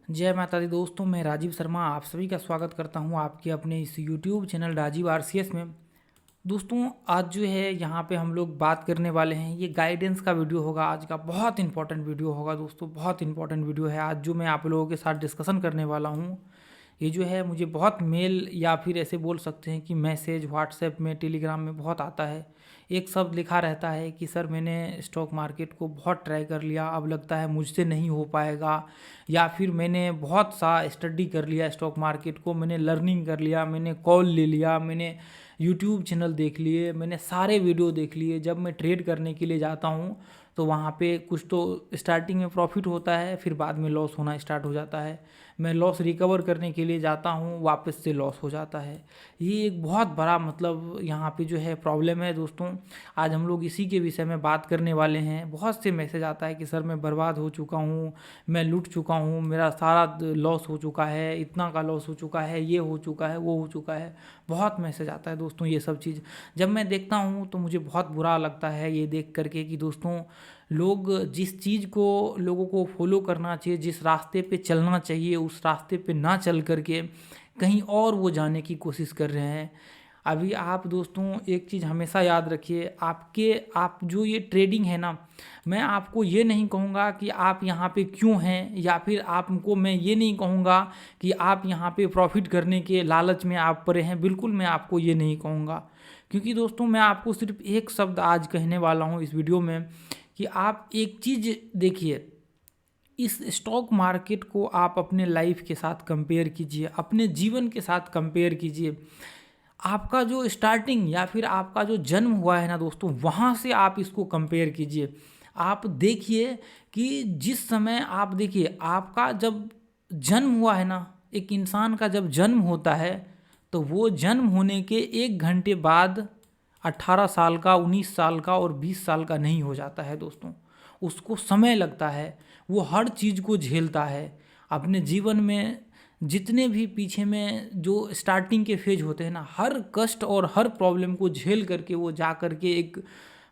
जय माता दी दोस्तों, मैं राजीव शर्मा आप सभी का स्वागत करता हूं आपके अपने इस यूट्यूब चैनल राजीव आरसीएस में। दोस्तों, आज जो है यहाँ पे हम लोग बात करने वाले हैं, ये गाइडेंस का वीडियो होगा। आज का बहुत इंपॉर्टेंट वीडियो होगा दोस्तों, बहुत इंपॉर्टेंट वीडियो है आज जो मैं आप लोगों के साथ डिस्कशन करने वाला हूँ। ये जो है मुझे बहुत मेल या फिर ऐसे बोल सकते हैं कि मैसेज व्हाट्सएप में, टेलीग्राम में बहुत आता है। एक शब्द लिखा रहता है कि सर मैंने स्टॉक मार्केट को बहुत ट्राई कर लिया, अब लगता है मुझसे नहीं हो पाएगा। या फिर मैंने बहुत सा स्टडी कर लिया स्टॉक मार्केट को, मैंने लर्निंग कर लिया, मैंने कॉल ले लिया, मैंने यूट्यूब चैनल देख लिए, मैंने सारे वीडियो देख लिए। जब मैं ट्रेड करने के लिए जाता हूँ तो वहाँ पे कुछ तो स्टार्टिंग में प्रॉफिट होता है, फिर बाद में लॉस होना स्टार्ट हो जाता है। मैं लॉस रिकवर करने के लिए जाता हूँ, वापस से लॉस हो जाता है। ये एक बहुत बड़ा मतलब यहाँ पे जो है प्रॉब्लम है दोस्तों। आज हम लोग इसी के विषय में बात करने वाले हैं। बहुत से मैसेज आता है कि सर मैं बर्बाद हो चुका हूँ, मैं लूट चुका हूँ, मेरा सारा लॉस हो चुका है, इतना का लॉस हो चुका है, ये हो चुका है, वो हो चुका है। बहुत मैसेज आता है दोस्तों। ये सब चीज़ जब मैं देखता हूँ तो मुझे बहुत बुरा लगता है ये देख करके कि दोस्तों लोग जिस चीज़ को लोगों को फॉलो करना चाहिए, जिस रास्ते पे चलना चाहिए, उस रास्ते पे ना चल करके कहीं और वो जाने की कोशिश कर रहे हैं। अभी आप दोस्तों एक चीज़ हमेशा याद रखिए, आप जो ये ट्रेडिंग है ना, मैं आपको ये नहीं कहूँगा कि आप यहाँ पे क्यों हैं, या फिर आपको मैं ये नहीं कहूँगा कि आप यहाँ पे प्रॉफिट करने के लालच में आप पड़े हैं। बिल्कुल मैं आपको ये नहीं कहूँगा, क्योंकि दोस्तों मैं आपको सिर्फ एक शब्द आज कहने वाला हूँ इस वीडियो में कि आप एक चीज़ देखिए, इस स्टॉक मार्केट को आप अपने लाइफ के साथ कंपेयर कीजिए, अपने जीवन के साथ कंपेयर कीजिए। आपका जो स्टार्टिंग या फिर आपका जो जन्म हुआ है ना दोस्तों, वहाँ से आप इसको कंपेयर कीजिए। आप देखिए कि जिस समय आप देखिए आपका जब जन्म हुआ है ना, एक इंसान का जब जन्म होता है तो वो जन्म होने के 1 घंटे बाद 18 साल का, 19 साल का और 20 साल का नहीं हो जाता है दोस्तों। उसको समय लगता है, वो हर चीज़ को झेलता है अपने जीवन में। जितने भी पीछे में जो स्टार्टिंग के फेज होते हैं ना, हर कष्ट और हर प्रॉब्लम को झेल करके वो जा करके एक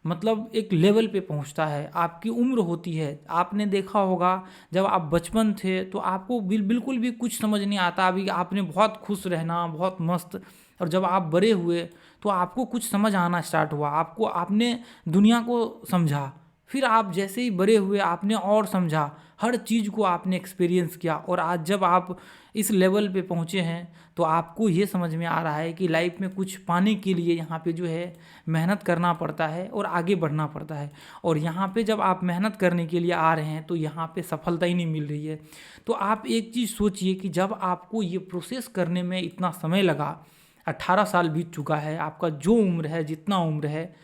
मतलब एक लेवल पे पहुंचता है। आपकी उम्र होती है, आपने देखा होगा जब आप बचपन थे तो आपको बिल्कुल भी कुछ समझ नहीं आता। अभी आपने बहुत खुश रहना, बहुत मस्त, और जब आप बड़े हुए तो आपको कुछ समझ आना स्टार्ट हुआ, आपने दुनिया को समझा। फिर आप जैसे ही बड़े हुए आपने और समझा, हर चीज़ को आपने एक्सपीरियंस किया, और आज जब आप इस लेवल पे पहुँचे हैं तो आपको ये समझ में आ रहा है कि लाइफ में कुछ पाने के लिए यहाँ पे जो है मेहनत करना पड़ता है और आगे बढ़ना पड़ता है। और यहाँ पे जब आप मेहनत करने के लिए आ रहे हैं तो यहाँ पे सफलता ही नहीं मिल रही है। तो आप एक चीज़ सोचिए कि जब आपको ये प्रोसेस करने में इतना समय लगा, 18 साल बीत चुका है, आपका जो उम्र है, जितना उम्र है,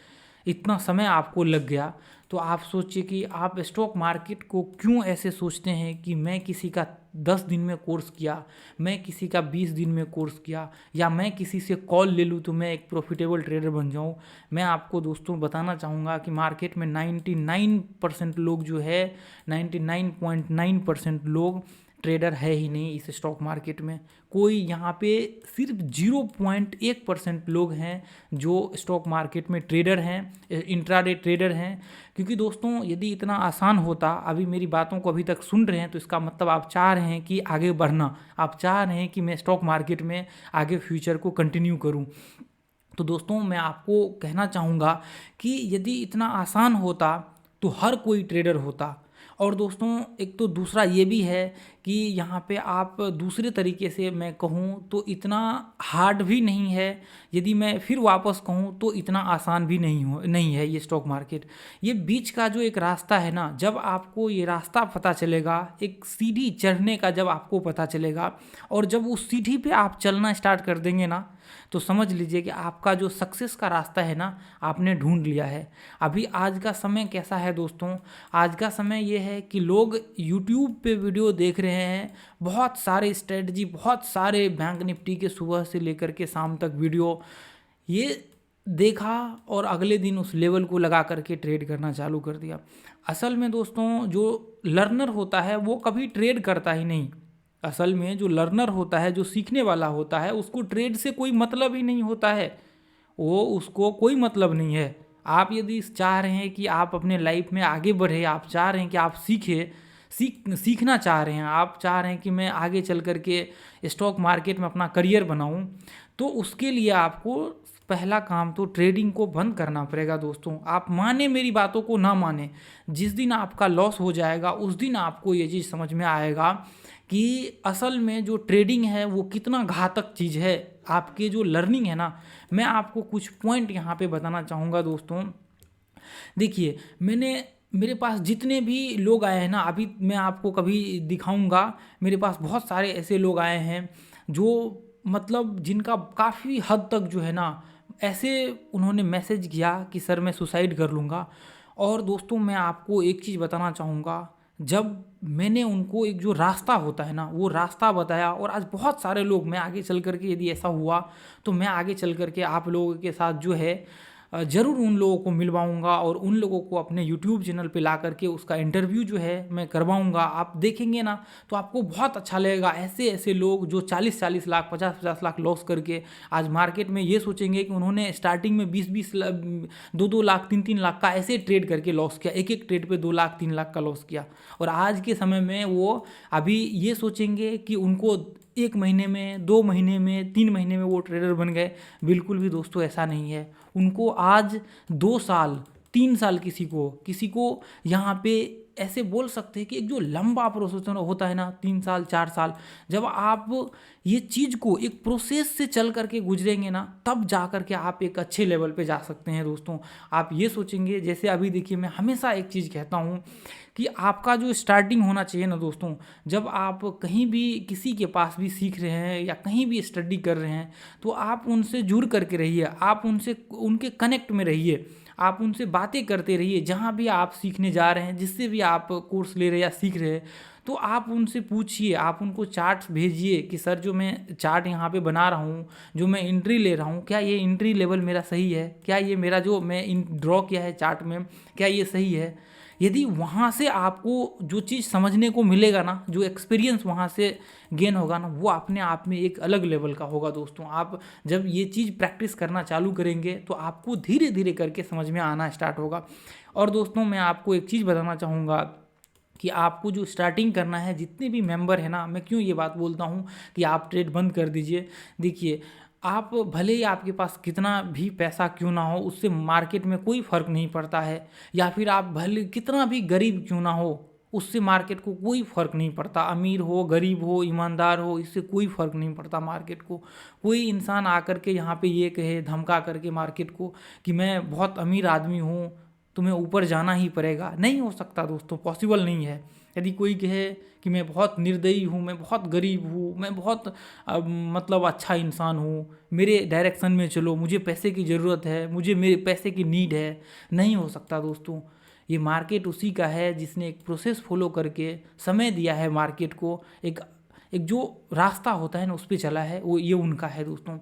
इतना समय आपको लग गया, तो आप सोचिए कि आप स्टॉक मार्केट को क्यों ऐसे सोचते हैं कि मैं किसी का 10 दिन में कोर्स किया, मैं किसी का 20 दिन में कोर्स किया, या मैं किसी से कॉल ले लूँ तो मैं एक प्रॉफिटेबल ट्रेडर बन जाऊँ। मैं आपको दोस्तों बताना चाहूँगा कि मार्केट में 99% लोग जो है, 99.9% लोग ट्रेडर है ही नहीं इस स्टॉक मार्केट में। कोई यहाँ पे सिर्फ 0.1% लोग हैं जो स्टॉक मार्केट में ट्रेडर हैं, इंट्राडे ट्रेडर हैं। क्योंकि दोस्तों यदि इतना आसान होता, अभी मेरी बातों को अभी तक सुन रहे हैं तो इसका मतलब आप चाह रहे हैं कि आगे बढ़ना, आप चाह रहे हैं कि मैं स्टॉक मार्केट में आगे फ्यूचर को कंटिन्यू करूं। तो दोस्तों मैं आपको कहना चाहूँगा कि यदि इतना आसान होता तो हर कोई ट्रेडर होता। और दोस्तों एक तो दूसरा ये भी है कि यहाँ पे आप दूसरे तरीके से मैं कहूँ तो इतना हार्ड भी नहीं है, यदि मैं फिर वापस कहूँ तो इतना आसान भी नहीं है ये स्टॉक मार्केट। ये बीच का जो एक रास्ता है ना, जब आपको ये रास्ता पता चलेगा, एक सीढ़ी चढ़ने का जब आपको पता चलेगा, और जब उस सीढ़ी पे आप चलना स्टार्ट कर देंगे ना, तो समझ लीजिए कि आपका जो सक्सेस का रास्ता है ना, आपने ढूंढ लिया है। अभी आज का समय कैसा है दोस्तों, आज का समय ये है कि लोग यूट्यूब पे वीडियो देख रहे हैं, बहुत सारे स्ट्रेटजी, बहुत सारे बैंक निफ्टी के सुबह से लेकर के शाम तक वीडियो ये देखा, और अगले दिन उस लेवल को लगा करके ट्रेड करना चालू कर दिया। असल में दोस्तों जो लर्नर होता है वो कभी ट्रेड करता ही नहीं। असल में जो लर्नर होता है, जो सीखने वाला होता है, उसको ट्रेड से कोई मतलब ही नहीं होता है। वो उसको कोई मतलब नहीं है। आप यदि चाह रहे हैं कि आप अपने लाइफ में आगे बढ़े, आप चाह रहे हैं कि आप सीखें, सीखना चाह रहे हैं, आप चाह रहे हैं कि मैं आगे चल कर के स्टॉक मार्केट में अपना करियर बनाऊं, तो उसके लिए आपको पहला काम तो ट्रेडिंग को बंद करना पड़ेगा दोस्तों। आप माने मेरी बातों को ना माने, जिस दिन आपका लॉस हो जाएगा उस दिन आपको ये चीज़ समझ में आएगा कि असल में जो ट्रेडिंग है वो कितना घातक चीज़ है। आपके जो लर्निंग है ना, मैं आपको कुछ पॉइंट यहाँ पे बताना चाहूँगा दोस्तों। देखिए, मेरे पास जितने भी लोग आए हैं ना, अभी मैं आपको कभी दिखाऊंगा, मेरे पास बहुत सारे ऐसे लोग आए हैं जो मतलब जिनका काफ़ी हद तक जो है ना, ऐसे उन्होंने मैसेज किया कि सर मैं सुसाइड कर लूँगा। और दोस्तों मैं आपको एक चीज़ बताना चाहूँगा, जब मैंने उनको एक जो रास्ता होता है ना वो रास्ता बताया, और आज बहुत सारे लोग, मैं आगे चल करके यदि ऐसा हुआ तो मैं आगे चल करके आप लोगों के साथ जो है ज़रूर उन लोगों को मिलवाऊंगा और उन लोगों को अपने यूट्यूब चैनल पे ला करके उसका इंटरव्यू जो है मैं करवाऊंगा। आप देखेंगे ना तो आपको बहुत अच्छा लगेगा। ऐसे ऐसे लोग जो 40-40 लाख 50-50 लाख लॉस करके आज मार्केट में ये सोचेंगे कि उन्होंने स्टार्टिंग में 20-20 2-2 लाख 3-3 लाख का ऐसे ट्रेड करके लॉस किया, एक एक ट्रेड पे 2 लाख 3 लाख का लॉस किया। और आज के समय में वो अभी ये सोचेंगे कि उनको 1 महीने में 2 महीने में 3 महीने में वो ट्रेडर बन गए। बिल्कुल भी दोस्तों ऐसा नहीं है। उनको आज 2 साल 3 साल किसी को यहाँ पे ऐसे बोल सकते हैं कि एक जो लंबा प्रोसेस होता है ना, 3 साल 4 साल, जब आप ये चीज़ को एक प्रोसेस से चल करके गुजरेंगे ना, तब जा कर के आप एक अच्छे लेवल पे जा सकते हैं दोस्तों। आप ये सोचेंगे, जैसे अभी देखिए मैं हमेशा एक चीज़ कहता हूँ कि आपका जो स्टार्टिंग होना चाहिए ना दोस्तों, जब आप कहीं भी किसी के पास भी सीख रहे हैं या कहीं भी स्टडी कर रहे हैं तो आप उनसे जुड़ करके रहिए, आप उनसे उनके कनेक्ट में रहिए, आप उनसे बातें करते रहिए। जहाँ भी आप सीखने जा रहे हैं, जिससे भी आप कोर्स ले रहे हैं या सीख रहे हैं, तो आप उनसे पूछिए, आप उनको चार्ट्स भेजिए कि सर जो मैं चार्ट यहाँ पे बना रहा हूँ, जो मैं एंट्री ले रहा हूँ, क्या ये एंट्री लेवल मेरा सही है, क्या ये मेरा जो मैं ड्रॉ किया है चार्ट में क्या ये सही है। यदि वहाँ से आपको जो चीज़ समझने को मिलेगा ना, जो एक्सपीरियंस वहाँ से गेन होगा ना, वो अपने आप में एक अलग लेवल का होगा दोस्तों। आप जब ये चीज़ प्रैक्टिस करना चालू करेंगे तो आपको धीरे धीरे करके समझ में आना स्टार्ट होगा। और दोस्तों मैं आपको एक चीज़ बताना चाहूँगा कि आपको जो स्टार्टिंग करना है, जितने भी मेंबर हैं ना, मैं क्यों ये बात बोलता हूँ कि आप ट्रेड बंद कर दीजिए। देखिए, आप भले ही आपके पास कितना भी पैसा क्यों ना हो, उससे मार्केट में कोई फ़र्क नहीं पड़ता है, या फिर आप भले कितना भी गरीब क्यों ना हो, उससे मार्केट को कोई फ़र्क नहीं पड़ता। अमीर हो, गरीब हो, ईमानदार हो, इससे कोई फ़र्क नहीं पड़ता मार्केट को। कोई इंसान आकर के यहाँ पे ये कहे धमका करके मार्केट को कि मैं बहुत अमीर आदमी हूँ, तुम्हें ऊपर जाना ही पड़ेगा, नहीं हो सकता दोस्तों, पॉसिबल नहीं है। यदि कोई कहे कि मैं बहुत निर्दयी हूँ, मैं बहुत गरीब हूँ, मैं बहुत मतलब अच्छा इंसान हूँ, मेरे डायरेक्शन में चलो, मुझे पैसे की ज़रूरत है, मुझे मेरे पैसे की नीड है, नहीं हो सकता दोस्तों। ये मार्केट उसी का है जिसने एक प्रोसेस फॉलो करके समय दिया है मार्केट को, एक एक जो रास्ता होता है ना उस पर चला है, वो ये उनका है दोस्तों।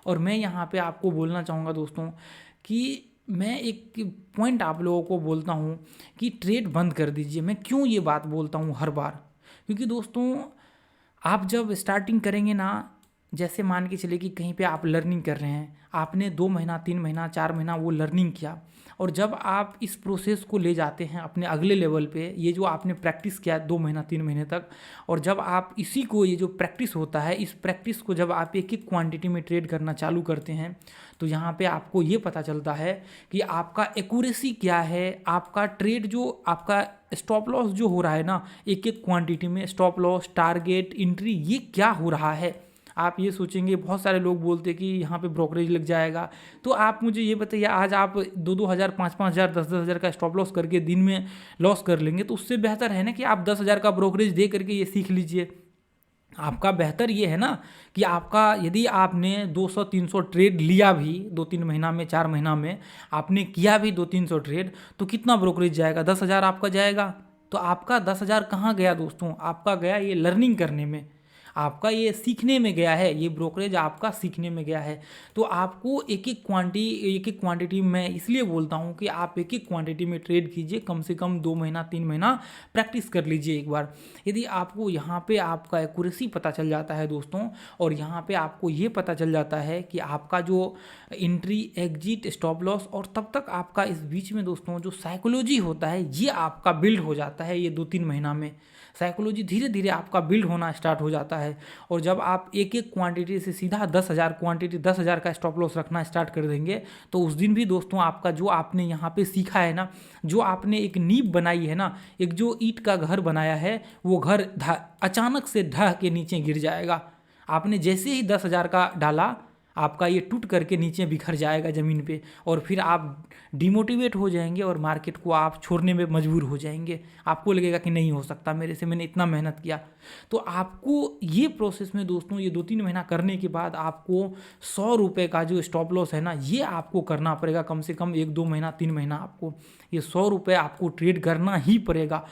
और मैं यहाँ पे आपको बोलना चाहूँगा दोस्तों कि मैं एक पॉइंट आप लोगों को बोलता हूँ कि ट्रेड बंद कर दीजिए। मैं क्यों ये बात बोलता हूँ हर बार, क्योंकि दोस्तों आप जब स्टार्टिंग करेंगे ना, जैसे मान के चलिए कि कहीं पे आप लर्निंग कर रहे हैं, आपने 2 महीना 3 महीना 4 महीना वो लर्निंग किया, और जब आप इस प्रोसेस को ले जाते हैं अपने अगले लेवल पे, ये जो आपने प्रैक्टिस किया 2 महीना 3 महीने तक, और जब आप इसी को, ये जो प्रैक्टिस होता है, इस प्रैक्टिस को जब आप एक एक क्वांटिटी में ट्रेड करना चालू करते हैं, तो यहाँ पे आपको ये पता चलता है कि आपका एक्यूरेसी क्या है, आपका ट्रेड जो आपका स्टॉप लॉस जो हो रहा है ना, एक एक क्वांटिटी में स्टॉप लॉस, टारगेट, एंट्री, ये क्या हो रहा है। आप ये सोचेंगे, बहुत सारे लोग बोलते कि यहाँ पे ब्रोकरेज लग जाएगा, तो आप मुझे ये बताइए, आज आप 2-2 हज़ार 5-5 हज़ार 10-10 हज़ार का स्टॉप लॉस करके दिन में लॉस कर लेंगे, तो उससे बेहतर है ना कि आप 10 हज़ार का ब्रोकरेज दे करके ये सीख लीजिए। आपका बेहतर ये है ना कि आपका, यदि आपने 200-300 ट्रेड लिया भी 2-3 महीना में, 4 महीना में आपने किया भी 200-300 ट्रेड, तो कितना ब्रोकरेज जाएगा, 10 हज़ार आपका जाएगा। तो आपका 10 हज़ार कहाँ गया दोस्तों, आपका गया ये लर्निंग करने में। आपका ये सीखने में गया है, ये ब्रोकरेज आपका सीखने में गया है। तो आपको एक एक क्वांटिटी मैं इसलिए बोलता हूँ कि आप एक एक क्वांटिटी में ट्रेड कीजिए, कम से कम 2 महीना 3 महीना प्रैक्टिस कर लीजिए एक बार। यदि आपको यहाँ पे आपका एक्यूरेसी पता चल जाता है दोस्तों, और यहाँ पे आपको ये पता चल जाता है कि आपका जो एंट्री एग्जिट स्टॉप लॉस, और तब तक आपका इस बीच में दोस्तों जो साइकोलॉजी होता है ये आपका बिल्ड हो जाता है। ये 2-3 महीना में साइकोलॉजी धीरे धीरे आपका बिल्ड होना स्टार्ट हो जाता है। और जब आप एक एक क्वांटिटी से सीधा 10,000 क्वांटिटी 10,000 का स्टॉप लॉस रखना स्टार्ट कर देंगे, तो उस दिन भी दोस्तों आपका जो आपने यहाँ पे सीखा है ना, जो आपने एक नींव बनाई है ना, एक जो ईंट का घर बनाया है, वो घर अचानक से ढह के नीचे गिर जाएगा। आपने जैसे ही 10,000 का डाला, आपका ये टूट करके नीचे बिखर जाएगा ज़मीन पे, और फिर आप डिमोटिवेट हो जाएंगे और मार्केट को आप छोड़ने में मजबूर हो जाएंगे। आपको लगेगा कि नहीं हो सकता मेरे से, मैंने इतना मेहनत किया। तो आपको ये प्रोसेस में दोस्तों ये 2-3 महीना करने के बाद आपको 100 रुपये का जो स्टॉप लॉस है ना, ये आपको करना पड़ेगा। कम से कम 1-2 महीना 3 महीना आपको ये 100 रुपये आपको ट्रेड करना ही पड़ेगा।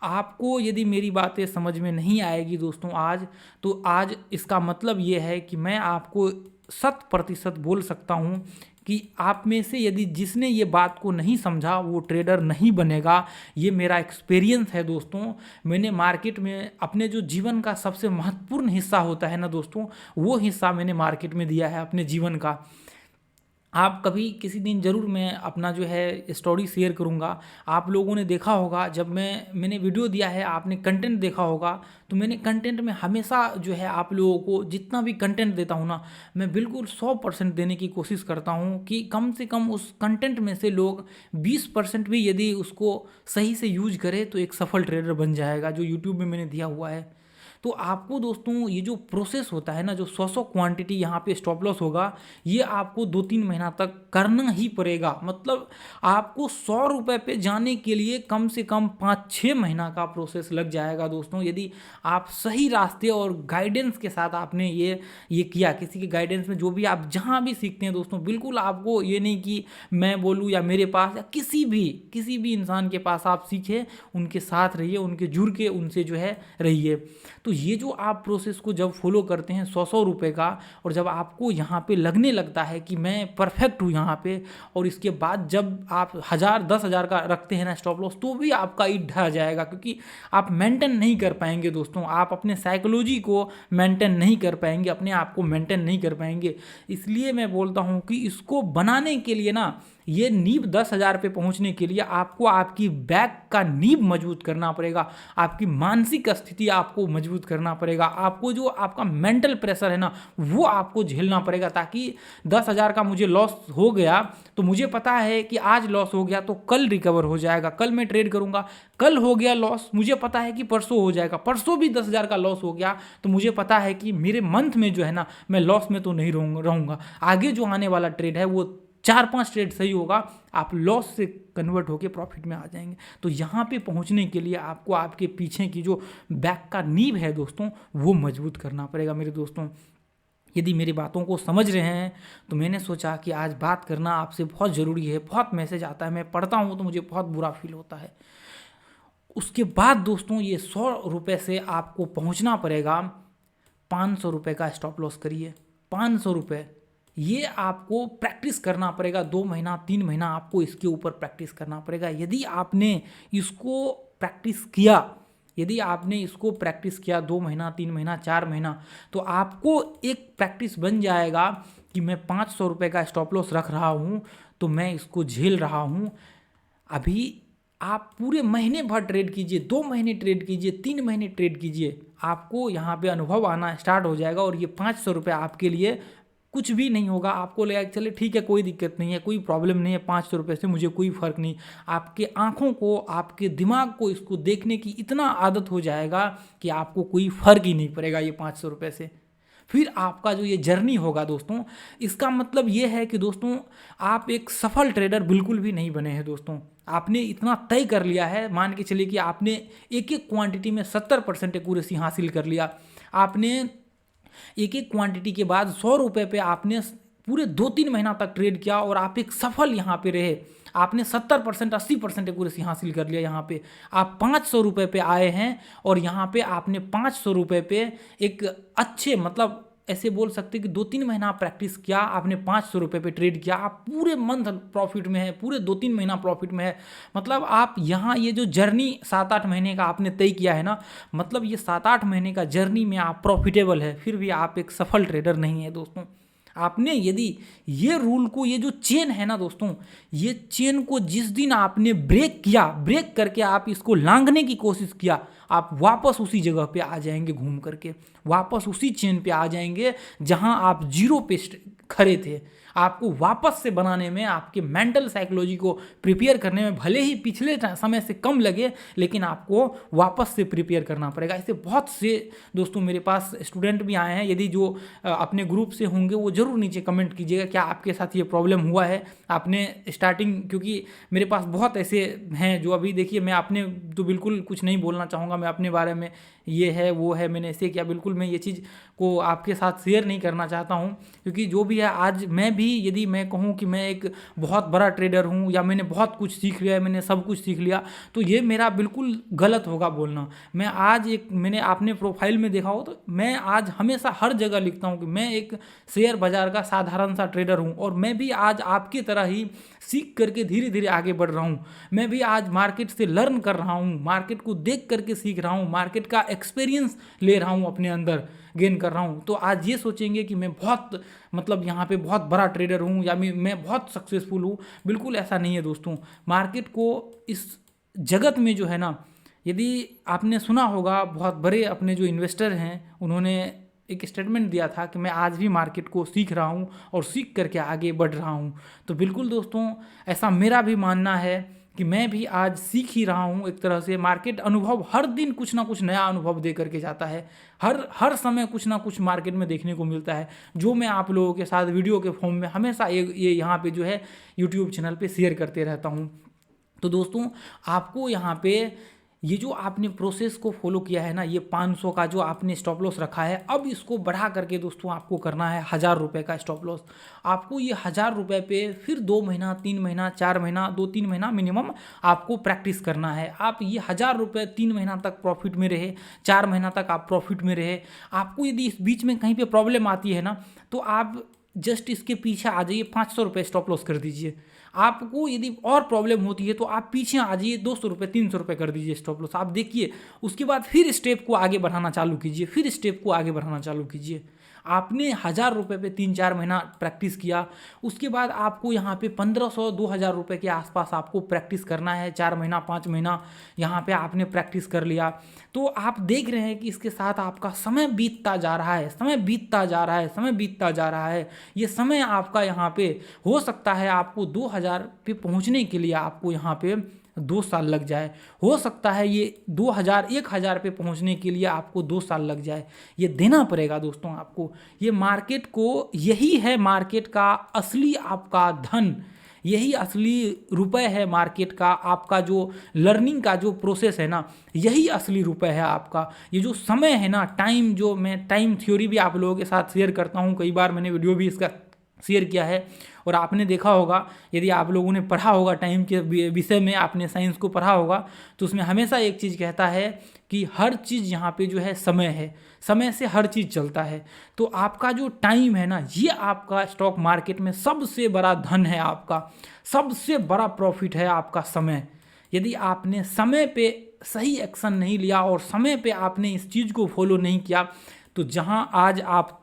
आपको यदि मेरी बातें समझ में नहीं आएगी दोस्तों आज, तो आज इसका मतलब ये है कि मैं आपको 100% बोल सकता हूँ कि आप में से यदि जिसने ये बात को नहीं समझा वो ट्रेडर नहीं बनेगा। ये मेरा एक्सपीरियंस है दोस्तों। मैंने मार्केट में अपने जो जीवन का सबसे महत्वपूर्ण हिस्सा होता है ना दोस्तों, वो हिस्सा मैंने मार्केट में दिया है अपने जीवन का। आप कभी किसी दिन ज़रूर मैं अपना जो है स्टोरी शेयर करूंगा। आप लोगों ने देखा होगा, जब मैंने वीडियो दिया है, आपने कंटेंट देखा होगा, तो मैंने कंटेंट में हमेशा जो है आप लोगों को जितना भी कंटेंट देता हूँ ना, मैं बिल्कुल 100% देने की कोशिश करता हूँ कि कम से कम उस कंटेंट में से लोग 20% भी यदि उसको सही से यूज करे तो एक सफल ट्रेडर बन जाएगा, जो यूट्यूब में मैंने दिया हुआ है। तो आपको दोस्तों ये जो प्रोसेस होता है ना, जो 100 क्वांटिटी यहाँ पे स्टॉप लॉस होगा, ये आपको 2-3 महीना तक करना ही पड़ेगा। मतलब आपको 100 रुपये पे जाने के लिए कम से कम 5-6 महीना का प्रोसेस लग जाएगा दोस्तों, यदि आप सही रास्ते और गाइडेंस के साथ आपने ये किया। किसी के गाइडेंस में जो भी आप जहाँ भी सीखते हैं दोस्तों, बिल्कुल आपको ये नहीं कि मैं बोलूँ या मेरे पास या किसी भी इंसान के पास आप सीखे, उनके साथ रहिए, उनके जुड़ के उनसे जो है रहिए। तो ये जो आप प्रोसेस को जब फॉलो करते हैं 100 रुपये का, और जब आपको यहाँ पे लगने लगता है कि मैं परफेक्ट हूँ यहाँ पे, और इसके बाद जब आप 1000-10,000 का रखते हैं ना स्टॉप लॉस, तो भी आपका ईट ढह जाएगा, क्योंकि आप मेंटेन नहीं कर पाएंगे दोस्तों। आप अपने साइकोलॉजी को मेंटेन नहीं कर पाएंगे, अपने आप को मेंटेन नहीं कर पाएंगे। इसलिए मैं बोलता हूँ कि इसको बनाने के लिए ना, ये नींव 10,000 पे पहुंचने के लिए आपको आपकी बैक का नींव मजबूत करना पड़ेगा, आपकी मानसिक स्थिति आपको मजबूत करना पड़ेगा, आपको जो आपका मेंटल प्रेशर है ना, वो आपको झेलना पड़ेगा। ताकि 10,000 का मुझे लॉस हो गया तो मुझे पता है कि आज लॉस हो गया तो कल रिकवर हो जाएगा, कल मैं ट्रेड करूंगा। कल हो गया लॉस, मुझे पता है कि परसों हो जाएगा। परसों भी 10,000 का लॉस हो गया तो मुझे पता है कि मेरे मंथ में जो है ना, मैं लॉस में तो नहीं रहूँगा। आगे जो आने वाला ट्रेड है वो 4-5 ट्रेड सही होगा, आप लॉस से कन्वर्ट होकर प्रॉफिट में आ जाएंगे। तो यहाँ पे पहुँचने के लिए आपको आपके पीछे की जो बैक का नींव है दोस्तों, वो मजबूत करना पड़ेगा मेरे दोस्तों। यदि मेरी बातों को समझ रहे हैं तो मैंने सोचा कि आज बात करना आपसे बहुत ज़रूरी है। बहुत मैसेज आता है, मैं पढ़ता हूँ तो मुझे बहुत बुरा फील होता है। उसके बाद दोस्तों ये 100 रुपये से आपको पहुँचना पड़ेगा 500 रुपये का स्टॉप लॉस करिए। 500 रुपये ये आपको प्रैक्टिस करना पड़ेगा। 2 महीना 3 महीना आपको इसके ऊपर प्रैक्टिस करना पड़ेगा। यदि आपने इसको प्रैक्टिस किया, 2 महीना 3 महीना 4 महीना, तो आपको एक प्रैक्टिस बन जाएगा कि मैं 500 रुपये का स्टॉप लॉस रख रहा हूँ तो मैं इसको झेल रहा हूँ। अभी आप पूरे महीने भर ट्रेड कीजिए, 2 महीने ट्रेड कीजिए, 3 महीने ट्रेड कीजिए, आपको यहाँ पे अनुभव आना स्टार्ट हो जाएगा। और ये 500 रुपये आपके लिए कुछ भी नहीं होगा। आपको लगेगा कि चले ठीक है, कोई दिक्कत नहीं है, कोई प्रॉब्लम नहीं है, 500 रुपये से मुझे कोई फ़र्क नहीं। आपके आँखों को, आपके दिमाग को इसको देखने की इतना आदत हो जाएगा कि आपको कोई फ़र्क ही नहीं पड़ेगा ये 500 रुपये से। फिर आपका जो ये जर्नी होगा दोस्तों, इसका मतलब ये है कि दोस्तों आप एक सफल ट्रेडर बिल्कुल भी नहीं बने हैं दोस्तों। आपने इतना तय कर लिया है, मान के चलिए कि आपने एक क्वांटिटी में 70% एक्यूरेसी हासिल कर लिया। आपने एक क्वांटिटी के बाद 100 रुपये पे आपने पूरे 2-3 महीना तक ट्रेड किया और आप एक सफल यहाँ पे रहे। आपने 70% 80% एक्यूरेसी हासिल कर लिया। यहाँ पे आप 500 रुपये पे आए हैं और यहाँ पे आपने 500 रुपये पे एक अच्छे मतलब ऐसे बोल सकते कि 2-3 महीना प्रैक्टिस किया, आपने 500 रुपये पे ट्रेड किया, आप पूरे मंथ प्रॉफिट में है, पूरे 2-3 महीना प्रॉफिट में है। मतलब आप यहाँ ये जो जर्नी 7-8 महीने का आपने तय किया है ना, मतलब ये 7-8 महीने का जर्नी में आप प्रॉफिटेबल है, फिर भी आप एक सफल ट्रेडर नहीं है दोस्तों। आपने यदि ये रूल को, ये जो चेन है ना दोस्तों, ये चेन को जिस दिन आपने ब्रेक किया, ब्रेक करके आप इसको लांघने की कोशिश किया, आप वापस उसी जगह पे आ जाएंगे घूम करके, वापस उसी चेन पे आ जाएंगे जहां आप जीरो पे खड़े थे। आपको वापस से बनाने में, आपके मेंटल साइकोलॉजी को प्रिपेयर करने में भले ही पिछले समय से कम लगे, लेकिन आपको वापस से प्रिपेयर करना पड़ेगा। ऐसे बहुत से दोस्तों मेरे पास स्टूडेंट भी आए हैं, यदि जो अपने ग्रुप से होंगे वो ज़रूर नीचे कमेंट कीजिएगा क्या आपके साथ ये प्रॉब्लम हुआ है। आपने स्टार्टिंग, क्योंकि मेरे पास बहुत ऐसे हैं जो अभी देखिए, मैं अपने तो बिल्कुल कुछ नहीं बोलना चाहूँगा, मैं अपने बारे में ये है वो है मैंने ऐसे किया, बिल्कुल मैं ये चीज़ को आपके साथ शेयर नहीं करना चाहता हूँ। क्योंकि जो भी है, आज मैं भी यदि मैं कहूँ कि मैं एक बहुत बड़ा ट्रेडर हूँ या मैंने बहुत कुछ सीख लिया है, मैंने सब कुछ सीख लिया, तो ये मेरा बिल्कुल गलत होगा बोलना। मैं आज एक, मैंने आपने प्रोफाइल में देखा हो तो मैं आज हमेशा हर जगह लिखता हूँ कि मैं एक शेयर बाजार का साधारण सा ट्रेडर हूँ, और मैं भी आज आपकी तरह ही सीख करके धीरे धीरे आगे बढ़ रहा हूँ। मैं भी आज मार्केट से लर्न कर रहा हूँ, मार्केट को देख करके सीख रहा हूँ, मार्केट का एक्सपीरियंस ले रहा हूँ, अपने अंदर गेन कर रहा हूँ। तो आज ये सोचेंगे कि मैं बहुत मतलब यहाँ पे बहुत बड़ा ट्रेडर हूँ या मैं बहुत सक्सेसफुल हूँ, बिल्कुल ऐसा नहीं है दोस्तों। मार्केट को इस जगत में जो है ना, यदि आपने सुना होगा, बहुत बड़े अपने जो इन्वेस्टर हैं उन्होंने एक स्टेटमेंट दिया था कि मैं आज भी मार्केट को सीख रहा हूँ और सीख करके आगे बढ़ रहा हूँ। तो बिल्कुल दोस्तों, ऐसा मेरा भी मानना है कि मैं भी आज सीख ही रहा हूँ एक तरह से। मार्केट अनुभव हर दिन कुछ ना कुछ नया अनुभव दे करके जाता है, हर समय कुछ ना कुछ मार्केट में देखने को मिलता है, जो मैं आप लोगों के साथ वीडियो के फॉर्म में हमेशा ये यहाँ पे जो है यूट्यूब चैनल पे शेयर करते रहता हूँ। तो दोस्तों, आपको यहाँ पे ये जो आपने प्रोसेस को फॉलो किया है ना, ये 500 का जो आपने स्टॉप लॉस रखा है, अब इसको बढ़ा करके दोस्तों आपको करना है 1000 रुपये का स्टॉप लॉस। आपको ये 1000 रुपये पे फिर 2 महीना 3 महीना 4 महीना 2-3 महीना मिनिमम आपको प्रैक्टिस करना है। आप ये 1000 रुपये 3 महीना तक प्रॉफिट में रहे, 4 महीना तक आप प्रॉफिट में रहे। आपको यदि इस बीच में कहीं पर प्रॉब्लम आती है ना, तो आप जस्ट इसके पीछे आ जाइए, 500 रुपये स्टॉप लॉस कर दीजिए। आपको यदि और प्रॉब्लम होती है तो आप पीछे आ जाइए, 200 रुपये 300 रुपये कर दीजिए स्टॉप लॉस। आप देखिए, उसके बाद फिर स्टेप को आगे बढ़ाना चालू कीजिए, फिर स्टेप को आगे बढ़ाना चालू कीजिए। आपने 1000 रुपये पे 3-4 महीना प्रैक्टिस किया, उसके बाद आपको यहाँ पे 1500-2000 रुपये के आसपास आपको प्रैक्टिस करना है। 4 महीना 5 महीना यहाँ पे आपने प्रैक्टिस कर लिया, तो आप देख रहे हैं कि इसके साथ आपका समय बीतता जा रहा है, समय बीतता जा रहा है, समय बीतता जा रहा है। ये समय आपका यहाँ पे हो सकता है आपको 2000 पे पहुँचने के लिए आपको यहाँ पे 2 साल लग जाए, हो सकता है ये 1000 पे पहुंचने के लिए आपको 2 साल लग जाए। ये देना पड़ेगा दोस्तों आपको। ये मार्केट को, यही है मार्केट का असली आपका धन, यही असली रुपए है मार्केट का। आपका जो लर्निंग का जो प्रोसेस है ना, यही असली रुपए है आपका। ये जो समय है ना, टाइम, जो मैं टाइम थ्योरी भी आप लोगों के साथ शेयर करता हूँ, कई बार मैंने वीडियो भी इसका शेयर किया है, और आपने देखा होगा, यदि आप लोगों ने पढ़ा होगा टाइम के विषय में, आपने साइंस को पढ़ा होगा, तो उसमें हमेशा एक चीज़ कहता है कि हर चीज़ यहाँ पे जो है समय है, समय से हर चीज़ चलता है। तो आपका जो टाइम है ना, ये आपका स्टॉक मार्केट में सबसे बड़ा धन है, आपका सबसे बड़ा प्रॉफिट है आपका समय। यदि आपने समय पे सही एक्शन नहीं लिया और समय पे आपने इस चीज़ को फॉलो नहीं किया, तो जहाँ आज आप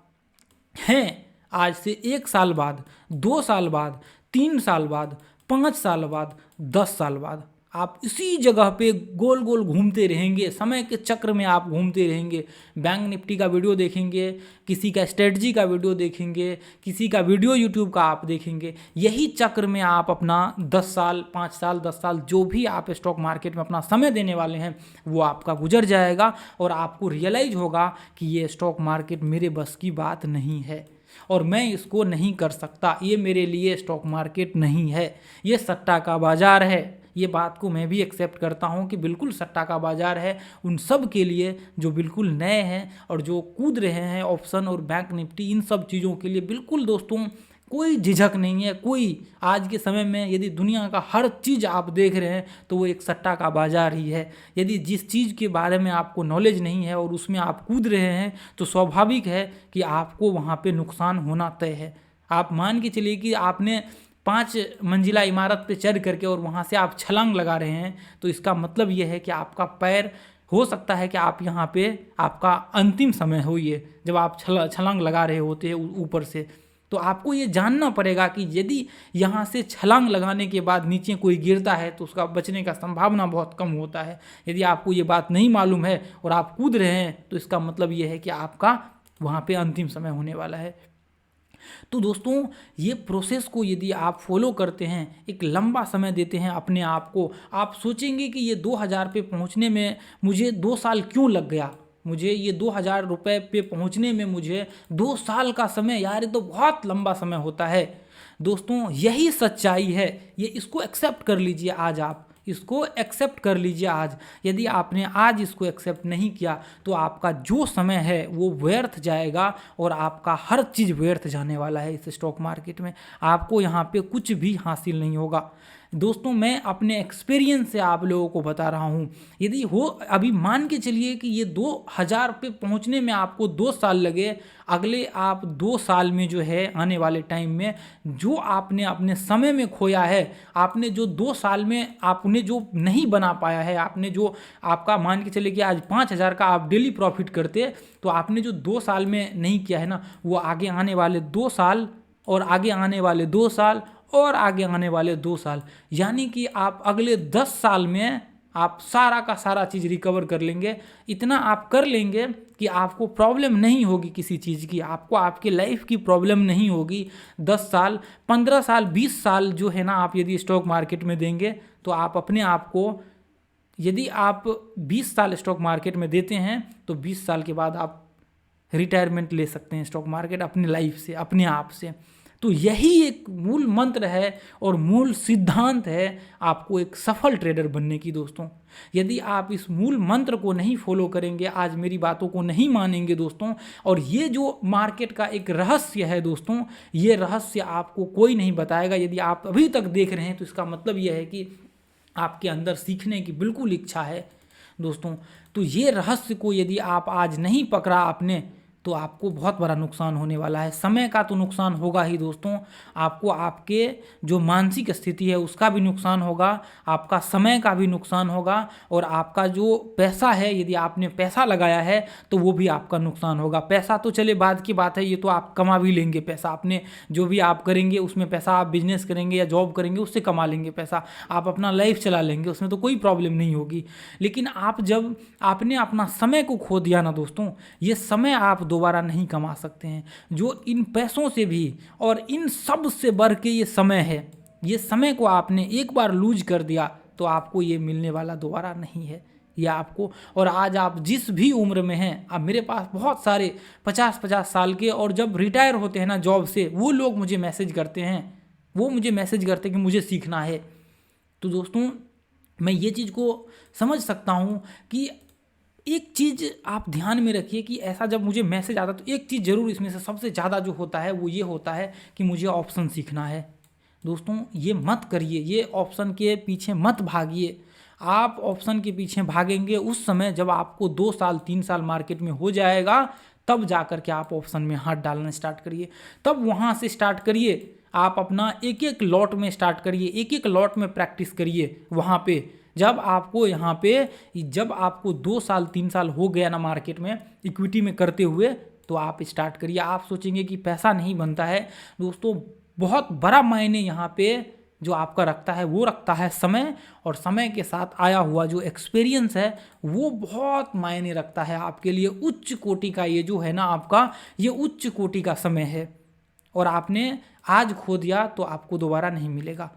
हैं, आज से 1 साल बाद, 2 साल बाद, 3 साल बाद, 5 साल बाद, 10 साल बाद आप इसी जगह पे गोल गोल घूमते रहेंगे, समय के चक्र में आप घूमते रहेंगे। बैंक निफ्टी का वीडियो देखेंगे, किसी का स्ट्रेटजी का वीडियो देखेंगे, किसी का वीडियो यूट्यूब का आप देखेंगे, यही चक्र में आप अपना 10 साल 5 साल 10 साल जो भी आप स्टॉक मार्केट में अपना समय देने वाले हैं, वो आपका गुजर जाएगा, और आपको रियलाइज होगा कि ये स्टॉक मार्केट मेरे बस की बात नहीं है और मैं इसको नहीं कर सकता, ये मेरे लिए स्टॉक मार्केट नहीं है, ये सट्टा का बाज़ार है। ये बात को मैं भी एक्सेप्ट करता हूँ कि बिल्कुल सट्टा का बाज़ार है उन सब के लिए जो बिल्कुल नए हैं और जो कूद रहे हैं ऑप्शन और बैंक निफ्टी, इन सब चीज़ों के लिए बिल्कुल दोस्तों कोई झिझक नहीं है। कोई आज के समय में यदि दुनिया का हर चीज़ आप देख रहे हैं तो वो एक सट्टा का बाजार ही है। यदि जिस चीज़ के बारे में आपको नॉलेज नहीं है और उसमें आप कूद रहे हैं तो स्वाभाविक है कि आपको वहाँ पे नुकसान होना तय है। आप मान के चलिए कि आपने 5 मंजिला इमारत पे चढ़ करके और वहाँ से आप छलांग लगा रहे हैं, तो इसका मतलब ये है कि आपका पैर हो सकता है कि आप यहाँ पे आपका अंतिम समय हो ये, जब आप छलांग लगा रहे होते हैं ऊपर से। तो आपको ये जानना पड़ेगा कि यदि यहाँ से छलांग लगाने के बाद नीचे कोई गिरता है तो उसका बचने का संभावना बहुत कम होता है। यदि आपको ये बात नहीं मालूम है और आप कूद रहे हैं तो इसका मतलब ये है कि आपका वहाँ पे अंतिम समय होने वाला है। तो दोस्तों, ये प्रोसेस को यदि आप फॉलो करते हैं, एक लंबा समय देते हैं अपने आप को, आप सोचेंगे कि ये 2000 पे पहुंचने में मुझे 2 साल क्यों लग गया, मुझे ये 2000 रुपये पे पहुंचने में मुझे 2 साल का समय, यार ये तो बहुत लंबा समय होता है। दोस्तों, यही सच्चाई है, ये इसको एक्सेप्ट कर लीजिए। आज आप इसको एक्सेप्ट कर लीजिए। आज यदि आपने आज इसको एक्सेप्ट नहीं किया तो आपका जो समय है वो व्यर्थ जाएगा और आपका हर चीज़ व्यर्थ जाने वाला है। इस स्टॉक मार्केट में आपको यहाँ पे कुछ भी हासिल नहीं होगा। दोस्तों, मैं अपने एक्सपीरियंस से आप लोगों को बता रहा हूँ। यदि हो, अभी मान के चलिए कि ये 2000 पे पहुँचने में आपको 2 साल लगे, अगले आप 2 साल में जो है आने वाले टाइम में जो आपने अपने समय में खोया है, आपने जो 2 साल में आपने जो नहीं बना पाया है, आपने जो आपका मान के चलिए कि आज 5000 का आप डेली प्रॉफिट करते, तो आपने जो 2 साल में नहीं किया है ना, वो आगे आने वाले 2 साल और आगे आने वाले 2 साल और आगे आने वाले 2 साल, यानी कि आप अगले 10 साल में आप सारा का सारा चीज़ रिकवर कर लेंगे। इतना आप कर लेंगे कि आपको प्रॉब्लम नहीं होगी किसी चीज़ की, आपको आपके लाइफ की प्रॉब्लम नहीं होगी। 10 साल, 15 साल, 20 साल जो है ना, आप यदि स्टॉक मार्केट में देंगे तो आप अपने आप को, यदि आप 20 साल स्टॉक मार्केट में देते हैं तो 20 साल के बाद आप रिटायरमेंट ले सकते हैं स्टॉक मार्केट अपनी लाइफ से, अपने आप से। तो यही एक मूल मंत्र है और मूल सिद्धांत है आपको एक सफल ट्रेडर बनने की। दोस्तों, यदि आप इस मूल मंत्र को नहीं फॉलो करेंगे, आज मेरी बातों को नहीं मानेंगे दोस्तों, और ये जो मार्केट का एक रहस्य है दोस्तों, ये रहस्य आपको कोई नहीं बताएगा। यदि आप अभी तक देख रहे हैं तो इसका मतलब ये है कि आपके अंदर सीखने की बिल्कुल इच्छा है दोस्तों। तो ये रहस्य को यदि आप आज नहीं पकड़ा आपने, तो आपको बहुत बड़ा नुकसान होने वाला है। समय का तो नुकसान होगा ही दोस्तों, आपको आपके जो मानसिक स्थिति है उसका भी नुकसान होगा, आपका समय का भी नुकसान होगा, और आपका जो पैसा है, यदि आपने पैसा लगाया है तो वो भी आपका नुकसान होगा। पैसा तो चले बाद की बात है, ये तो आप कमा भी लेंगे पैसा, अपने जो भी आप करेंगे उसमें पैसा, आप बिजनेस करेंगे या जॉब करेंगे उससे कमा लेंगे पैसा, आप अपना लाइफ चला लेंगे, उसमें तो कोई प्रॉब्लम नहीं होगी। लेकिन आप जब आपने अपना समय को खो दिया ना दोस्तों, ये समय आप दोबारा नहीं कमा सकते हैं। जो इन पैसों से भी और इन सब से बढ़ के ये समय है, ये समय को आपने एक बार लूज कर दिया तो आपको ये मिलने वाला दोबारा नहीं है, ये आपको। और आज आप जिस भी उम्र में हैं, अब मेरे पास बहुत सारे 50-50 साल के, और जब रिटायर होते हैं ना जॉब से, वो लोग मुझे मैसेज करते हैं, वो मुझे मैसेज करते हैं कि मुझे सीखना है। तो दोस्तों, मैं ये चीज़ को समझ सकता हूँ कि एक चीज़ आप ध्यान में रखिए कि ऐसा जब मुझे मैसेज आता तो एक चीज़ ज़रूर इसमें से सबसे ज़्यादा जो होता है वो ये होता है कि मुझे ऑप्शन सीखना है। दोस्तों, ये मत करिए, ये ऑप्शन के पीछे मत भागिए। आप ऑप्शन के पीछे भागेंगे उस समय जब आपको 2 साल 3 साल मार्केट में हो जाएगा, तब जा कर के आप ऑप्शन में हाथ डालना स्टार्ट करिए। तब वहाँ से स्टार्ट करिए, आप अपना एक एक लॉट में स्टार्ट करिए, एक एक लॉट में प्रैक्टिस करिए। वहाँ पे जब आपको यहाँ पे जब आपको 2 साल 3 साल हो गया ना मार्केट में इक्विटी में करते हुए, तो आप स्टार्ट करिए। आप सोचेंगे कि पैसा नहीं बनता है दोस्तों, बहुत बड़ा मायने यहाँ पे जो आपका रखता है वो रखता है समय, और समय के साथ आया हुआ जो एक्सपीरियंस है वो बहुत मायने रखता है आपके लिए। उच्च कोटि का ये जो है ना आपका, ये उच्च कोटि का समय है, और आपने आज खो दिया तो आपको दोबारा नहीं मिलेगा।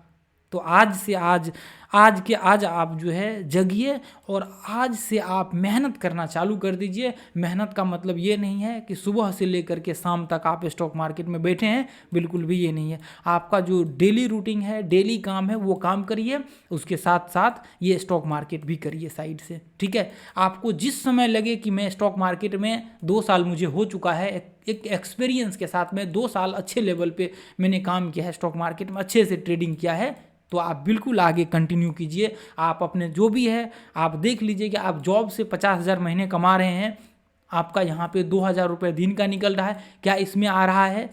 तो आज से आज आज के आज आप जो है जगिए और आज से आप मेहनत करना चालू कर दीजिए। मेहनत का मतलब ये नहीं है कि सुबह से लेकर के शाम तक आप स्टॉक मार्केट में बैठे हैं, बिल्कुल भी ये नहीं है। आपका जो डेली रूटीन है, डेली काम है, वो काम करिए, उसके साथ साथ ये स्टॉक मार्केट भी करिए साइड से, ठीक है। आपको जिस समय लगे कि मैं स्टॉक मार्केट में 2 साल मुझे हो चुका है, एक एक्सपीरियंस के साथ में 2 साल अच्छे लेवल पे मैंने काम किया है, स्टॉक मार्केट में अच्छे से ट्रेडिंग किया है, तो आप बिल्कुल आगे कंटिन्यू कीजिए। आप अपने जो भी है आप देख लीजिए कि आप जॉब से 50,000 महीने कमा रहे हैं, आपका यहाँ पे 2,000 रुपये दिन का निकल रहा है, क्या इसमें आ रहा है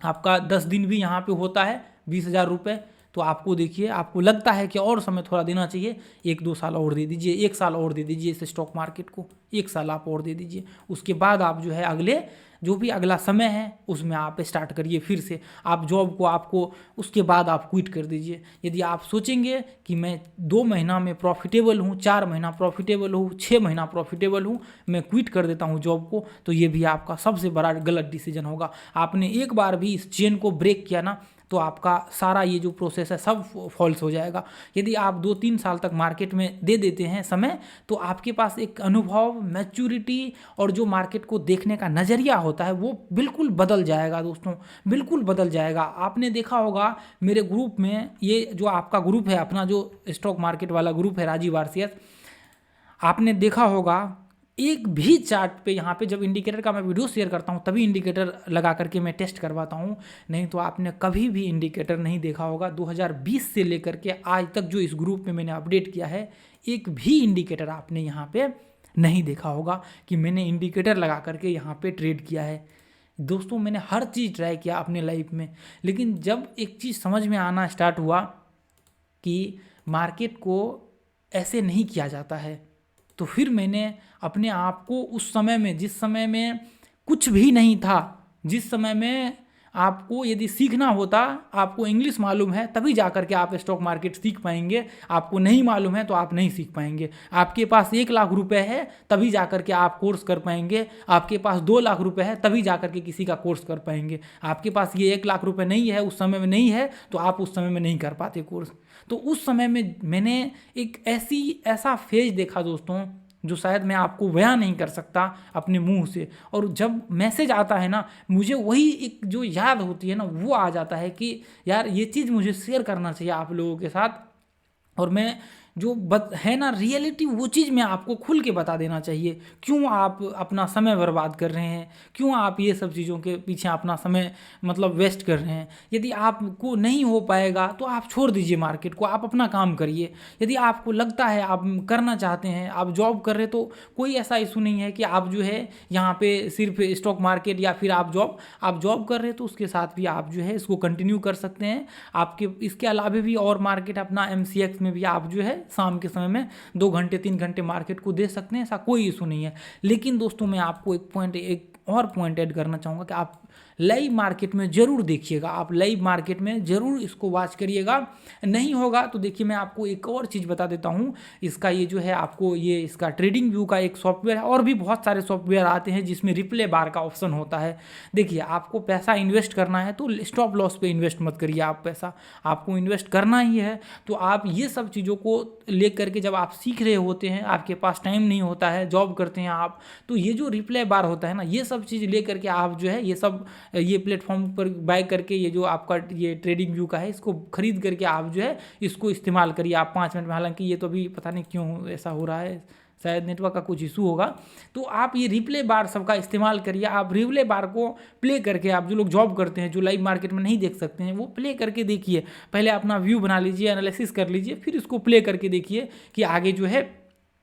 आपका 10 दिन भी यहाँ पे होता है 20,000 रुपये, तो आपको देखिए आपको लगता है कि और समय थोड़ा देना चाहिए, 1-2 साल और दे दीजिए, 1 साल और दे दीजिए इस स्टॉक मार्केट को, 1 साल आप और दे दीजिए। उसके बाद आप जो है अगले जो भी अगला समय है उसमें आप स्टार्ट करिए फिर से। आप जॉब को आपको उसके बाद आप क्विट कर दीजिए। यदि आप सोचेंगे कि मैं 2 महीना में प्रॉफिटेबल हूँ, 4 महीना प्रॉफिटेबल हूँ, 6 महीना प्रॉफिटेबल हूँ, मैं क्विट कर देता हूँ जॉब को, तो ये भी आपका सबसे बड़ा गलत डिसीजन होगा। आपने एक बार भी इस चेन को ब्रेक किया ना, तो आपका सारा ये जो प्रोसेस है सब फॉल्स हो जाएगा। यदि आप 2-3 साल तक मार्केट में दे देते हैं समय, तो आपके पास एक अनुभव, मैच्योरिटी और जो मार्केट को देखने का नज़रिया होता है वो बिल्कुल बदल जाएगा दोस्तों, बिल्कुल बदल जाएगा। आपने देखा होगा मेरे ग्रुप में, ये जो आपका ग्रुप है अपना जो स्टॉक मार्केट वाला ग्रुप है राजीव आरसीएस, आपने देखा होगा एक भी चार्ट पे यहाँ पे जब इंडिकेटर का मैं वीडियो शेयर करता हूँ तभी इंडिकेटर लगा करके मैं टेस्ट करवाता हूँ, नहीं तो आपने कभी भी इंडिकेटर नहीं देखा होगा। 2020 से लेकर के आज तक जो इस ग्रुप में मैंने अपडेट किया है, एक भी इंडिकेटर आपने यहाँ पे नहीं देखा होगा कि मैंने इंडिकेटर लगा करके यहाँ पे ट्रेड किया है। दोस्तों मैंने हर चीज़ ट्राई किया अपने लाइफ में, लेकिन जब एक चीज़ समझ में आना स्टार्ट हुआ कि मार्केट को ऐसे नहीं किया जाता है, तो फिर मैंने अपने आप को उस समय में, जिस समय में कुछ भी नहीं था, जिस समय में आपको यदि सीखना होता, आपको इंग्लिश मालूम है तभी जा कर के आप स्टॉक मार्केट सीख पाएंगे, आपको नहीं मालूम है तो आप नहीं सीख पाएंगे। आपके पास 1 लाख रुपए है तभी जा कर के आप कोर्स कर पाएंगे, आपके पास 2 लाख रुपए है तभी जा कर के किसी का कोर्स कर पाएंगे। आपके पास ये 1 लाख रुपए नहीं है, उस समय में नहीं है, तो आप उस समय में नहीं कर पाते कोर्स। तो उस समय में मैंने एक ऐसा फेज देखा दोस्तों, जो शायद मैं आपको बयां नहीं कर सकता अपने मुंह से। और जब मैसेज आता है ना, मुझे वही एक जो याद होती है ना, वो आ जाता है कि यार ये चीज़ मुझे शेयर करना चाहिए आप लोगों के साथ। और मैं जो है ना रियलिटी, वो चीज़ मैं आपको खुल के बता देना चाहिए। क्यों आप अपना समय बर्बाद कर रहे हैं, क्यों आप ये सब चीज़ों के पीछे अपना समय मतलब वेस्ट कर रहे हैं। यदि आपको नहीं हो पाएगा तो आप छोड़ दीजिए मार्केट को, आप अपना काम करिए। यदि आपको लगता है आप करना चाहते हैं, आप जॉब कर रहे, तो कोई ऐसा इशू नहीं है कि आप जो है यहाँ पे सिर्फ स्टॉक मार्केट या फिर आप जॉब कर रहे हैं तो उसके साथ भी आप जो है इसको कंटिन्यू कर सकते हैं। आपके इसके अलावा भी और मार्केट अपना MCX में भी आप जो है शाम के समय में 2 घंटे 3 घंटे मार्केट को दे सकते हैं, ऐसा कोई इशू नहीं है। लेकिन दोस्तों मैं आपको एक और पॉइंट ऐड करना चाहूँगा कि आप लाइव मार्केट में ज़रूर देखिएगा, आप लाइव मार्केट में ज़रूर इसको वॉच करिएगा। नहीं होगा तो देखिए मैं आपको एक और चीज़ बता देता हूँ। इसका ये जो है आपको ये इसका ट्रेडिंग व्यू का एक सॉफ्टवेयर है, और भी बहुत सारे सॉफ्टवेयर आते हैं जिसमें रिप्ले बार का ऑप्शन होता है। देखिए आपको पैसा इन्वेस्ट करना है तो स्टॉप लॉस पे इन्वेस्ट मत करिए, आप पैसा आपको इन्वेस्ट करना ही है तो आप ये सब चीज़ों को ले करके जब आप सीख रहे होते हैं, आपके पास टाइम नहीं होता है, जॉब करते हैं आप, तो ये जो रिप्ले बार होता है ना, ये सब चीज़ ले करके आप जो है ये प्लेटफॉर्म पर बाय करके ये जो आपका ये ट्रेडिंग व्यू का है इसको खरीद करके आप जो है इसको इस्तेमाल करिए आप 5 मिनट में। हालांकि ये तो अभी पता नहीं क्यों ऐसा हो रहा है, शायद नेटवर्क का कुछ इशू होगा। तो आप ये रिप्ले बार सबका इस्तेमाल करिए। आप रिप्ले बार को प्ले करके, आप जो लोग जॉब करते हैं जो लाइव मार्केट में नहीं देख सकते हैं, वो प्ले करके देखिए। पहले अपना व्यू बना लीजिए, एनालिसिस कर लीजिए, फिर इसको प्ले करके देखिए कि आगे जो है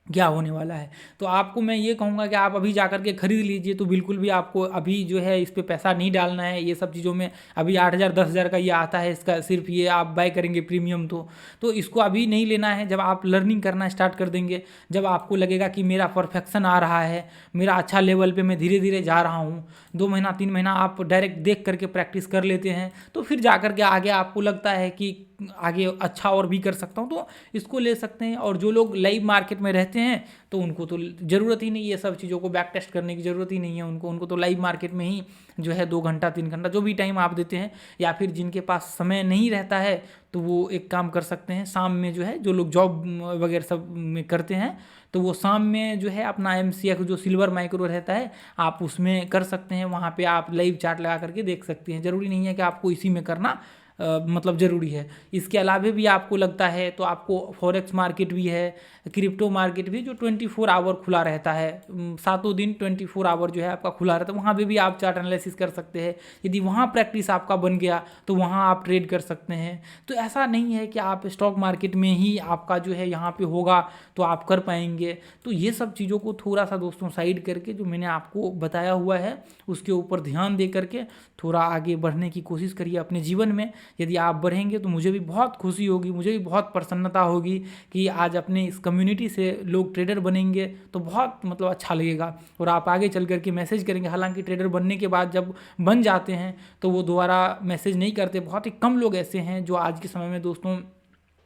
क्या होने वाला है। तो आपको मैं ये कहूँगा कि आप अभी जा कर के खरीद लीजिए। तो बिल्कुल भी आपको अभी जो है इस पे पैसा नहीं डालना है। ये सब चीज़ों में अभी 8,000 10,000 का ये आता है, इसका सिर्फ ये आप बाय करेंगे प्रीमियम, तो इसको अभी नहीं लेना है। जब आप लर्निंग करना स्टार्ट कर देंगे, जब आपको लगेगा कि मेरा परफेक्शन आ रहा है, मेरा अच्छा लेवल पे मैं धीरे धीरे जा रहा हूँ, 2 महीना 3 महीना आप डायरेक्ट देख करके प्रैक्टिस कर लेते हैं, तो फिर जा कर के आगे आपको लगता है कि आगे अच्छा और भी कर सकता हूँ, तो इसको ले सकते हैं। और जो लोग लाइव मार्केट में रहते हैं तो उनको तो ज़रूरत ही नहीं, ये सब चीज़ों को बैक टेस्ट करने की ज़रूरत ही नहीं है उनको तो लाइव मार्केट में ही जो है 2 घंटा 3 घंटा जो भी टाइम आप देते हैं, या फिर जिनके पास समय नहीं रहता है तो वो एक काम कर सकते हैं, शाम में जो है जो लोग जॉब वगैरह सब में करते हैं तो वो शाम में जो है अपना MCX जो सिल्वर माइक्रो रहता है आप उसमें कर सकते हैं। वहाँ पे आप लाइव चार्ट लगा करके देख सकते हैं, ज़रूरी नहीं है कि आपको इसी में करना मतलब ज़रूरी है। इसके अलावा भी आपको लगता है तो आपको फॉरेक्स मार्केट भी है, क्रिप्टो मार्केट भी जो 24 आवर खुला रहता है, सातों दिन 24 आवर जो है आपका खुला रहता है, वहाँ पे भी आप चार्ट एनालिसिस कर सकते हैं। यदि वहाँ प्रैक्टिस आपका बन गया तो वहाँ आप ट्रेड कर सकते हैं। तो ऐसा नहीं है कि आप स्टॉक मार्केट में ही आपका जो है यहाँ पे होगा तो आप कर पाएंगे। तो ये सब चीज़ों को थोड़ा सा दोस्तों साइड करके जो मैंने आपको बताया हुआ है उसके ऊपर ध्यान दे करके थोड़ा आगे बढ़ने की कोशिश करिए अपने जीवन में। यदि आप बढ़ेंगे तो मुझे भी बहुत खुशी होगी, मुझे भी बहुत प्रसन्नता होगी कि आज अपने इस कम्युनिटी से लोग ट्रेडर बनेंगे तो बहुत मतलब अच्छा लगेगा। और आप आगे चल करके मैसेज करेंगे, हालांकि ट्रेडर बनने के बाद जब बन जाते हैं तो वो दोबारा मैसेज नहीं करते, बहुत ही कम लोग ऐसे हैं जो आज के समय में दोस्तों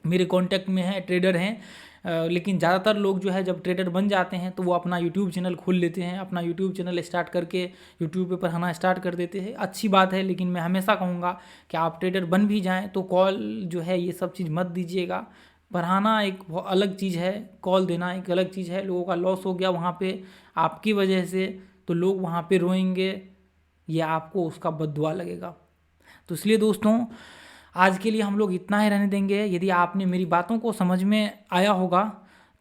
मेरे कांटेक्ट में हैं, ट्रेडर हैं। लेकिन ज़्यादातर लोग जो है जब ट्रेडर बन जाते हैं तो वो अपना यूट्यूब चैनल खोल लेते हैं, अपना यूट्यूब चैनल स्टार्ट करके यूट्यूब पे पढ़ाना स्टार्ट कर देते हैं। अच्छी बात है, लेकिन मैं हमेशा कहूँगा कि आप ट्रेडर बन भी जाएं तो कॉल जो है ये सब चीज़ मत दीजिएगा। पढ़ाना एक अलग चीज़ है, कॉल देना एक अलग चीज़ है। लोगों का लॉस हो गया वहाँ पे आपकी वजह से तो लोग वहाँ पे रोएंगे, ये आपको उसका बद्दुआ लगेगा। तो इसलिए दोस्तों आज के लिए हम लोग इतना ही रहने देंगे। यदि आपने मेरी बातों को समझ में आया होगा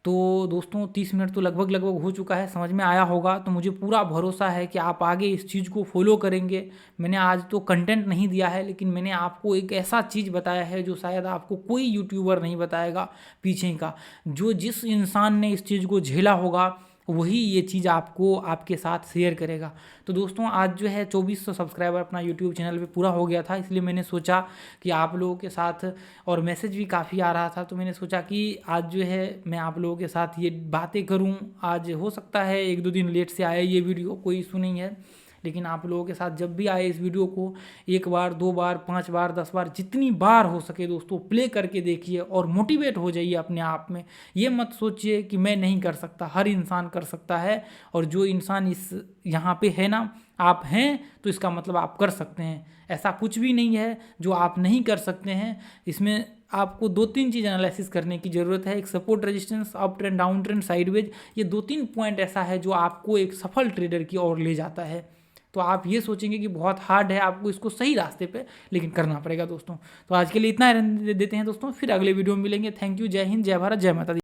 तो दोस्तों 30 मिनट तो लगभग हो चुका है, समझ में आया होगा तो मुझे पूरा भरोसा है कि आप आगे इस चीज़ को फॉलो करेंगे। मैंने आज तो कंटेंट नहीं दिया है, लेकिन मैंने आपको एक ऐसा चीज़ बताया है जो शायद आपको कोई यूट्यूबर नहीं बताएगा पीछे का। जो जिस इंसान ने इस चीज़ को झेला होगा वही ये चीज़ आपको आपके साथ शेयर करेगा। तो दोस्तों आज जो है 2400 सब्सक्राइबर अपना यूट्यूब चैनल पे पूरा हो गया था, इसलिए मैंने सोचा कि आप लोगों के साथ, और मैसेज भी काफ़ी आ रहा था तो मैंने सोचा कि आज जो है मैं आप लोगों के साथ ये बातें करूं। आज हो सकता है 1-2 दिन लेट से आए ये वीडियो, कोई इशू नहीं है, लेकिन आप लोगों के साथ जब भी आए इस वीडियो को 1 बार 2 बार 5 बार 10 बार जितनी बार हो सके दोस्तों प्ले करके देखिए और मोटिवेट हो जाइए अपने आप में। ये मत सोचिए कि मैं नहीं कर सकता, हर इंसान कर सकता है। और जो इंसान इस यहाँ पे है ना, आप हैं तो इसका मतलब आप कर सकते हैं। ऐसा कुछ भी नहीं है जो आप नहीं कर सकते हैं। इसमें आपको 2-3 चीज़ एनालिसिस करने की ज़रूरत है। एक support resistance, up trend, down trend, sideways, ये 2-3 पॉइंट ऐसा है जो आपको एक सफल ट्रेडर की ओर ले जाता है। तो आप ये सोचेंगे कि बहुत हार्ड है, आपको इसको सही रास्ते पे लेकिन करना पड़ेगा दोस्तों। तो आज के लिए इतना देते हैं दोस्तों, फिर अगले वीडियो में मिलेंगे। थैंक यू, जय हिंद, जय भारत, जय माता दी।